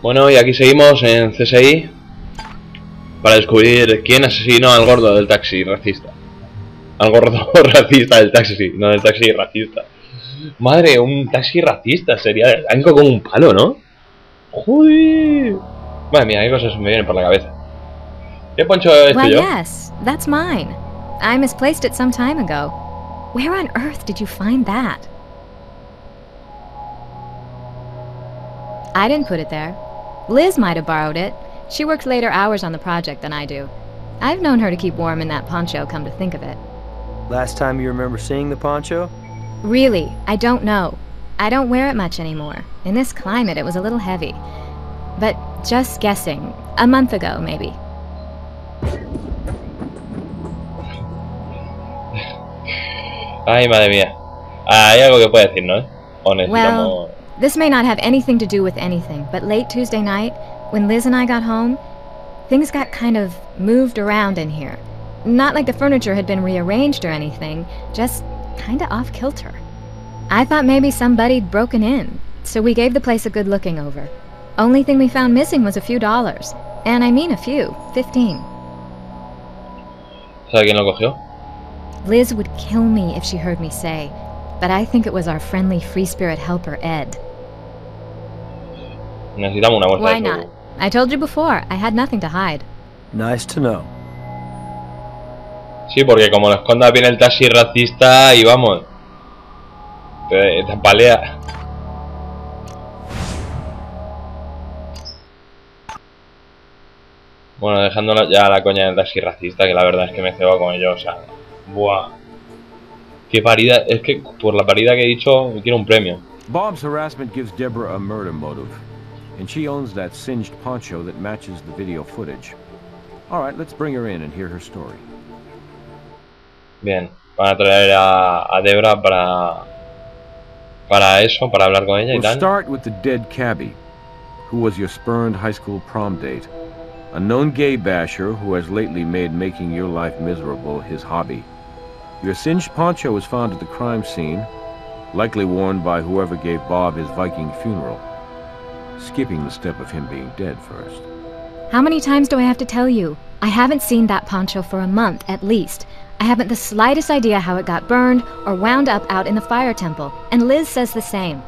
Bueno, y aquí seguimos en CSI para descubrir quién asesinó al gordo del taxi racista. Al gordo racista del taxi, no del taxi racista. Madre, un taxi racista sería... Han con un palo, ¿no? ¡Joder! Madre mía, qué cosas me vienen por la cabeza. ¿Qué poncho estoy yo? Yes, that's mine. I misplaced it some time ago. Where on earth did you find that? I didn't put it there. Liz might have borrowed it. She works later hours on the project than I do. I've known her to keep warm in that poncho, come to think of it. Last time you remember seeing the poncho? Really, I don't know. I don't wear it much anymore. In this climate, it was a little heavy. But just guessing, a month ago, maybe. Ay, madre mía. Hay algo que puede decir, ¿no? O necesitamos... Well, this may not have anything to do with anything, but late Tuesday night, when Liz and I got home, things got kind of moved around in here. Not like the furniture had been rearranged or anything, just kinda off-kilter. I thought maybe somebody'd broken in, so we gave the place a good looking over. Only thing we found missing was a few dollars. And I mean a few, 15. ¿Sabe quién lo cogió? Liz would kill me if she heard me say, but I think it was our friendly free spirit helper, Ed. Necesitamos una muestra Why de su... not? I told you before, I had nothing to hide. Nice to know. Sí, porque como lo esconda bien el taxi racista y vamos... Te palea. Bueno, dejándonos ya la coña del taxi racista, que la verdad es que me cebo con ello, o sea... Buah. Qué parida... Es que por la parida que he dicho, quiero un premio. Bob's harassment gives Deborah a murder motive, and she owns that singed poncho that matches the video footage. Alright, let's bring her in and hear her story. Bien, van a traer a Debra para eso, para hablar con ella y We'll tal. start with the dead cabbie, who was your spurned high school prom date. A known gay basher who has lately made making your life miserable his hobby. Your singed poncho was found at the crime scene, likely worn by whoever gave Bob his Viking funeral, skipping the step of him being dead first. How many times do I have to tell you? I haven't seen that poncho for a month, at least. I haven't the slightest idea how it got burned or wound up out in the fire temple, and Liz says the same.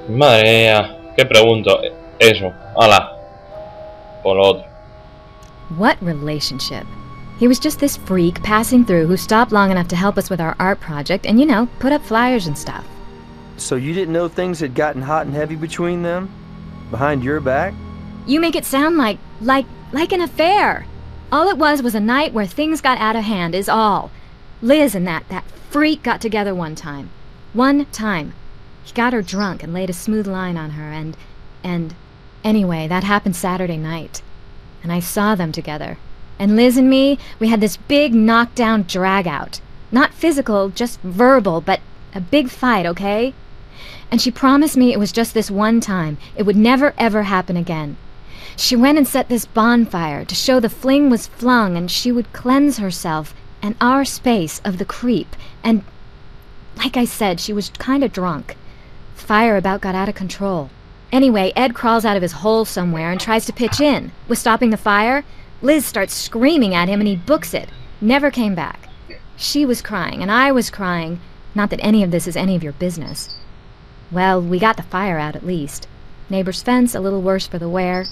Madre mía, ¿qué pregunto? Eso, hala. Por lo otro. What relationship? He was just this freak passing through who stopped long enough to help us with our art project and, you know, put up flyers and stuff. So you didn't know things had gotten hot and heavy between them? Behind your back? You make it sound like an affair. All it was a night where things got out of hand, is all. Liz and that freak got together one time. One time. He got her drunk and laid a smooth line on her and... Anyway, that happened Saturday night. And I saw them together. And Liz and me, we had this big knockdown drag-out. Not physical, just verbal, but a big fight, okay? And she promised me it was just this one time. It would never ever happen again. She went and set this bonfire to show the fling was flung and she would cleanse herself and our space of the creep. And, like I said, she was kinda drunk. Fire about got out of control. Anyway, Ed crawls out of his hole somewhere and tries to pitch in. With stopping the fire, Liz starts screaming at him and he books it. Never came back. She was crying and I was crying. Not that any of this is any of your business. Well, we got the fire out at least. Neighbor's fence, a little worse for the wear.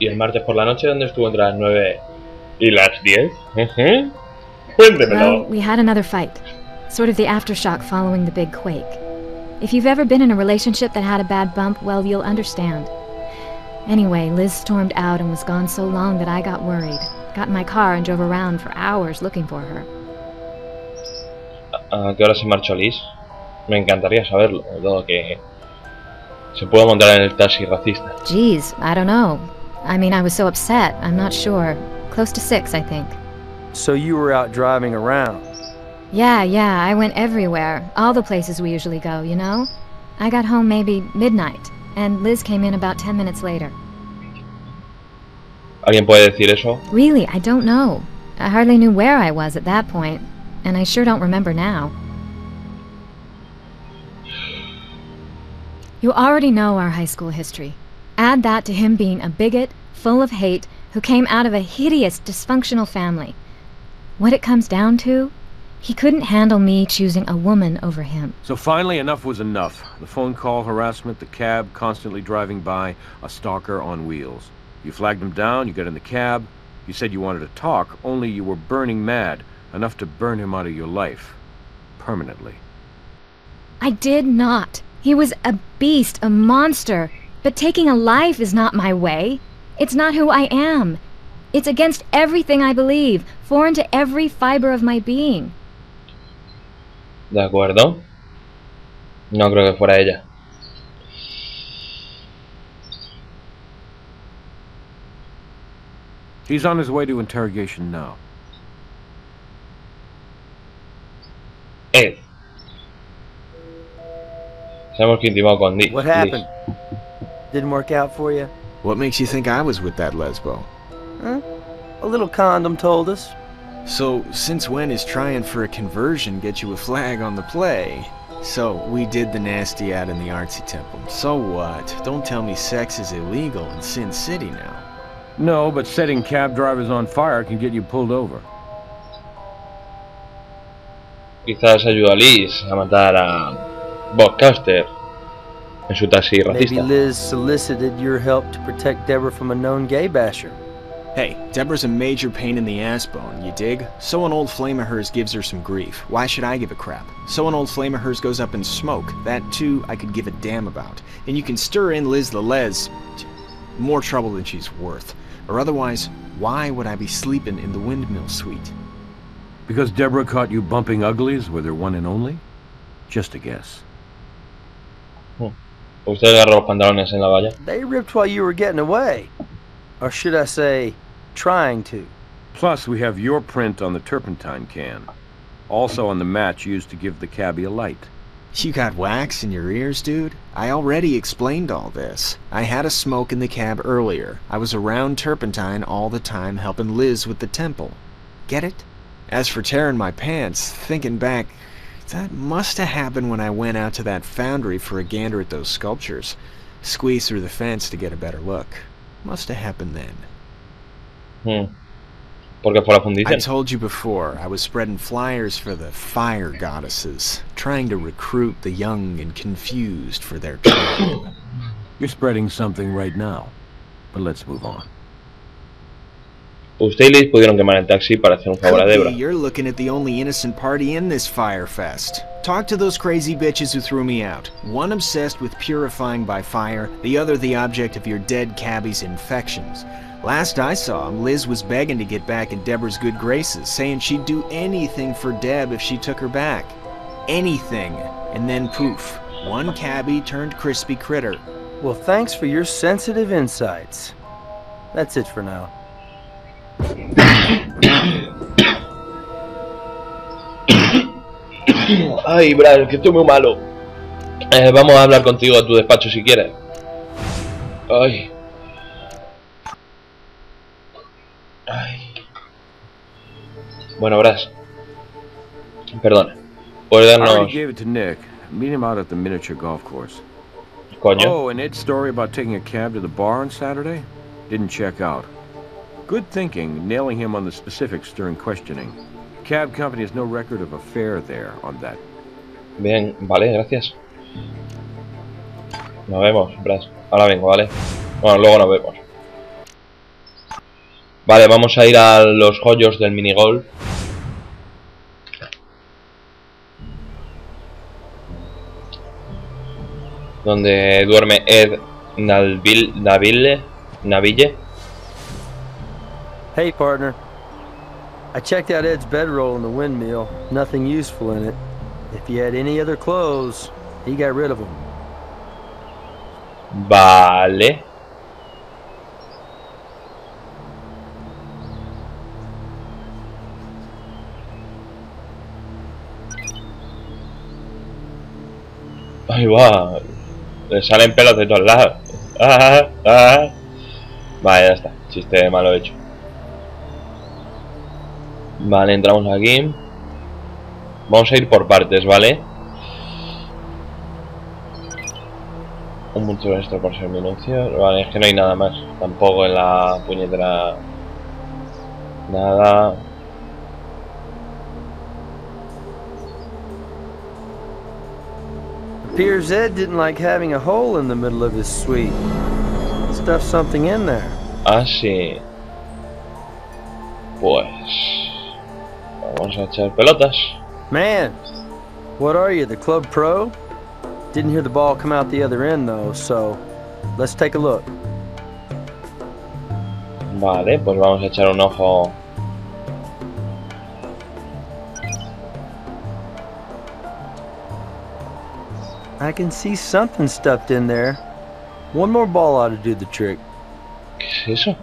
¿Y el martes por la noche dónde estuvo entre las 9 y las 10? Cuéntemelo. Well, we had another fight. Sort of the aftershock following the big quake. If you've ever been in a relationship that had a bad bump, well, you'll understand. Anyway, Liz stormed out and was gone so long that I got worried. Got in my car and drove around for hours looking for her. ¿A qué hora se marchó Liz? Me encantaría saberlo, todo que se pueda montar en el taxi racista. Geez, I don't know. I mean, I was so upset, I'm not sure. Close to 6, I think. So you were out driving around? Yeah, I went everywhere. All the places we usually go, you know? I got home maybe midnight, and Liz came in about 10 minutes later. ¿Alguien puede decir eso? Really, I don't know. I hardly knew where I was at that point, and I sure don't remember now. You already know our high school history. Add that to him being a bigot, full of hate, who came out of a hideous, dysfunctional family. What it comes down to? He couldn't handle me choosing a woman over him. So finally, enough was enough. The phone call harassment, the cab constantly driving by, a stalker on wheels. You flagged him down, you got in the cab. You said you wanted to talk, only you were burning mad, enough to burn him out of your life. Permanently. I did not. He was a beast, a monster. But taking a life is not my way. It's not who I am. It's against everything I believe, foreign to every fiber of my being. De acuerdo. No creo que fuera ella. He's on his way to interrogation now. Ed. Sabemos que intimó con Liz. What happened? Didn't work out for you? What makes you think I was with that lesbo? Huh? A little condom told us. So, since when is trying for a conversion get you a flag on the play? So, we did the nasty out in the artsy temple. So what? Don't tell me sex is illegal in Sin City now. No, but setting cab drivers on fire can get you pulled over. Quizás ayudó a Liz a matar a Bob Custer en su taxi racista. Maybe Liz solicited your help to protect Deborah from a known gay basher. Hey, Deborah's a major pain in the ass bone, you dig? So an old flame of hers gives her some grief. Why should I give a crap? So an old flame of hers goes up in smoke. That, too, I could give a damn about. And you can stir in Liz the Les. More trouble than she's worth. Or otherwise, why would I be sleeping in the windmill suite? Because Deborah caught you bumping uglies with her one and only? Just a guess. Usted agarró los pantalones en la valla. They ripped while you were getting away. Or should I say, trying to. Plus, we have your print on the turpentine can. Also on the match used to give the cabbie a light. You got wax in your ears, dude? I already explained all this. I had a smoke in the cab earlier. I was around turpentine all the time helping Liz with the temple. Get it? As for tearing my pants, thinking back, that must have happened when I went out to that foundry for a gander at those sculptures. Squeezed through the fence to get a better look. Must have happened then. Porque fue la I fundición. told you before, I was spreading flyers for the fire goddesses, trying to recruit the young and confused for their tribe. You're spreading something right now. But let's move on. Usted y Liz pudieron quemar el taxi para hacer un favor a Could Debra. be you're looking at the only innocent party in this fire fest. Talk to those crazy bitches who threw me out. One obsessed with purifying by fire, the other the object of your dead cabbie's infections. Last I saw him, Liz was begging to get back in Deborah's good graces, saying she'd do anything for Deb if she took her back. Anything. And then poof, one cabbie turned crispy critter. Well, thanks for your sensitive insights. That's it for now. Ay, Bran, que estoy muy malo. Vamos a hablar contigo a tu despacho si quieres. Ay. Ay. Bueno, Bras. Perdona. Puedes I already darnos... gave it to Nick. Meet him out at the miniature golf course. Coño. Oh, and Ed's story about taking a cab to the bar on Saturday? Didn't check out. Good thinking, nailing him on the specifics during questioning. Cab company has no record of a fare there on that. Bien, vale, gracias. Nos vemos, Bras. Ahora vengo, ¿vale? Bueno, luego nos vemos. Vale, vamos a ir a los joyos del minigolf. Donde duerme Ed Naville. Hey, partner. I checked out Ed's bedroll in the windmill. Nothing useful in it. If he had any other clothes, he got rid of them. Vale. Ahí va. Le salen pelos de todos lados. Vale, ya está. Chiste malo hecho. Vale, entramos aquí. Vamos a ir por partes, ¿vale? Un mucho extra por ser minucio. Vale, es que no hay nada más. Tampoco en la puñetera. Nada. Appears Ed didn't like having a hole in the middle of his suite. Stuffed something in there. Ah, sí. Pues. Vamos a echar pelotas. Man, what are you, the club pro? Didn't hear the ball come out the other end though, so let's take a look. Vale, pues vamos a echar un ojo. I can see something stuffed in there. One more ball ought to do the trick. ¿Qué es eso?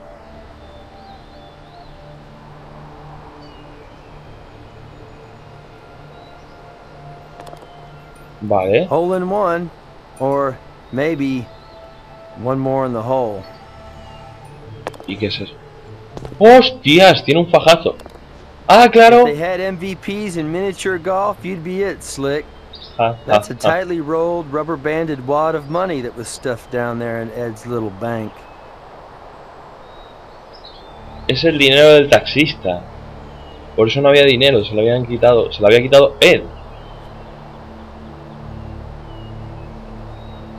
Vale. Hole in one, or maybe one more in the hole. ¿Y qué es eso? ¡Hostias! Tiene un fajazo. ¡Ah, claro! If they had MVPs in miniature golf, you'd be it, Slick. Ah, That's ah, a ah. tightly rolled, rubber-banded wad of money that was stuffed down there in Ed's little bank. Es el dinero del taxista. Por eso no había dinero, se lo habían quitado. Se lo había quitado Ed.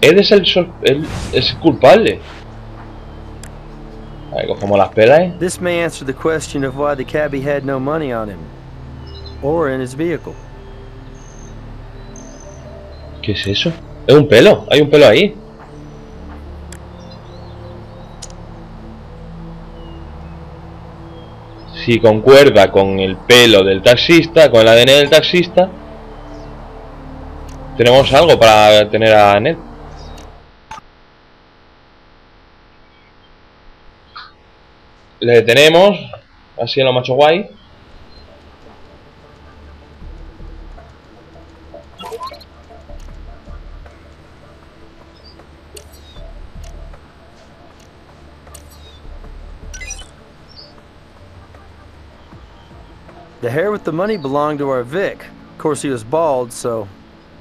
Ed es es culpable. A ver, cogemos las pelas. This may answer the question of why the cabbie had no money on him. Or in his vehicle. ¿Qué es eso? Es un pelo, hay un pelo ahí. Si concuerda con el pelo del taxista, con el ADN del taxista, tenemos algo para tener a Ned. Le detenemos, así en lo macho guay. The hair with the money belonged to our Vic. Of course, he was bald, so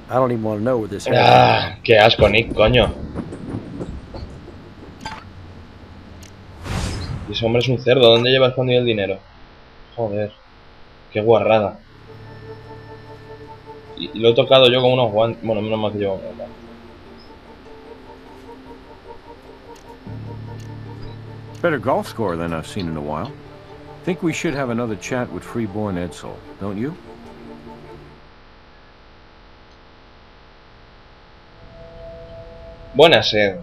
I don't even want to know where this hair Ah, qué asco, Nick, coño. Y ese hombre es un cerdo, ¿dónde lleva escondido el dinero? Joder, qué guarrada. Y lo he tocado yo con unos guantes. Bueno, menos mal que llevo unos guantes. Better golf score than I've seen in a while. Think we should have another chat with Freeborn Edsel, don't you? Buenas, Ed.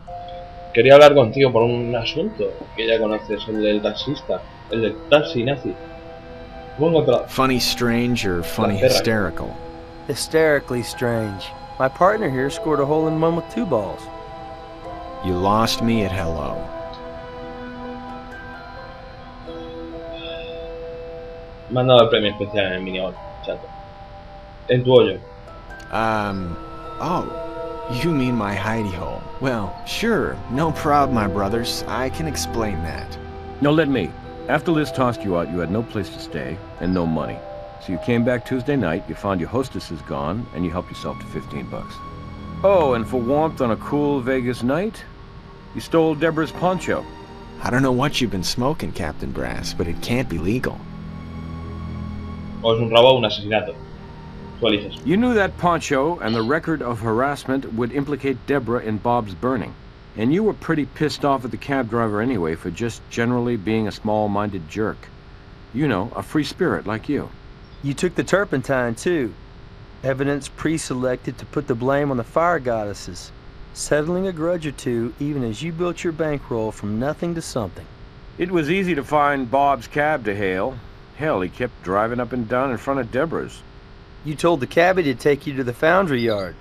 Quería hablar contigo por un asunto que ya conoces, el del taxista, el del taxi nazi. ¿Cómo encontrado? Funny strange or funny perra. hysterical? Hysterically strange. My partner here scored a hole in one with 2 balls. You lost me at hello. Me han dado el premio especial en el minigolf, chato. En tu hoyo. Oh, you mean my hidey hole. Well, sure, no problem, my brothers. I can explain that. No, let me. After Liz tossed you out, you had no place to stay and no money. So you came back Tuesday night, you found your hostess is gone, and you helped yourself to 15 bucks. Oh, and for warmth on a cool Vegas night, you stole Deborah's poncho. I don't know what you've been smoking, Captain Brass, but it can't be legal. O es un robo o un asesinato. Tú eliges. You knew that poncho and the record of harassment would implicate Deborah in Bob's burning. And you were pretty pissed off at the cab driver anyway for just generally being a small-minded jerk. You know, a free spirit like you. You took the turpentine, too. Evidence pre-selected to put the blame on the fire goddesses. Settling a grudge or two, even as you built your bankroll from nothing to something. It was easy to find Bob's cab to hail. Hell, he kept driving up and down in front of Deborah's. You told the cabbie to take you to the foundry yard.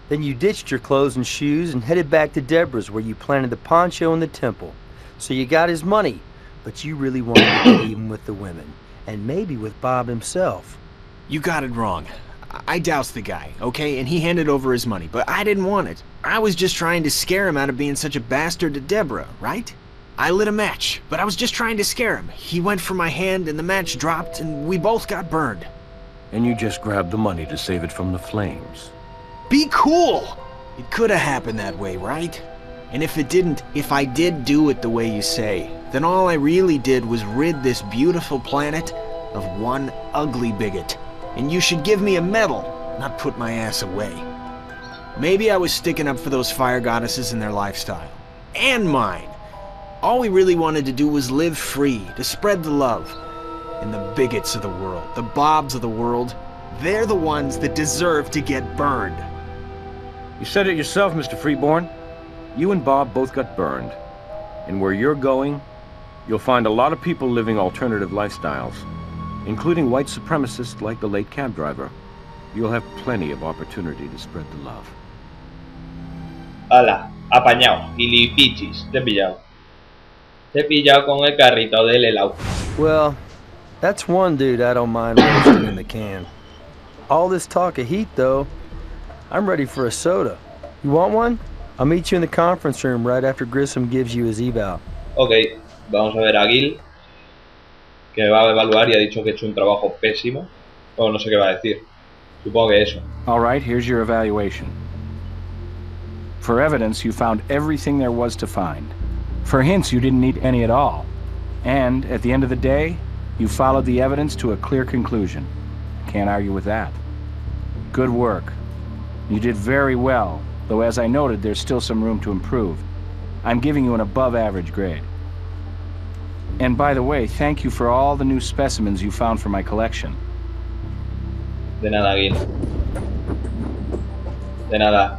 Then you ditched your clothes and shoes and headed back to Deborah's where you planted the poncho in the temple. So you got his money, but you really wanted to get even with the women. And maybe with Bob himself. You got it wrong. I doused the guy, okay? And he handed over his money, but I didn't want it. I was just trying to scare him out of being such a bastard to Deborah, right? I lit a match, but I was just trying to scare him. He went for my hand and the match dropped and we both got burned. And you just grabbed the money to save it from the flames. Be cool! It could have happened that way, right? And if it didn't, if I did do it the way you say, then all I really did was rid this beautiful planet of one ugly bigot. And you should give me a medal, not put my ass away. Maybe I was sticking up for those fire goddesses and their lifestyle. And mine. All we really wanted to do was live free, to spread the love. And the bigots of the world, the Bobs of the world, they're the ones that deserve to get burned. You said it yourself, Mr. Freeborn. You and Bob both got burned. And where you're going, you'll find a lot of people living alternative lifestyles, including white supremacists like the late cab driver. You'll have plenty of opportunity to spread the love. Hala, apañado, gilipichis, te he pillado. Te he pillado con el carrito del helado. Well, that's one dude I don't mind roasting in the can. All this talk of heat, though, I'm ready for a soda. You want one? I'll meet you in the conference room right after Grissom gives you his eval. Ok, vamos a ver a Gil, que me va a evaluar y ha dicho que he hecho un trabajo pésimo. O no sé qué va a decir. Supongo que eso. All right, here's your evaluation. For evidence, you found everything there was to find. For hints, you didn't need any at all. And, at the end of the day, you followed the evidence to a clear conclusion. Can't argue with that. Good work. You did very well, though as I noted, there's still some room to improve. I'm giving you an above-average grade. And by the way, thank you for all the new specimens you found for my collection. De nada, Gil. De nada.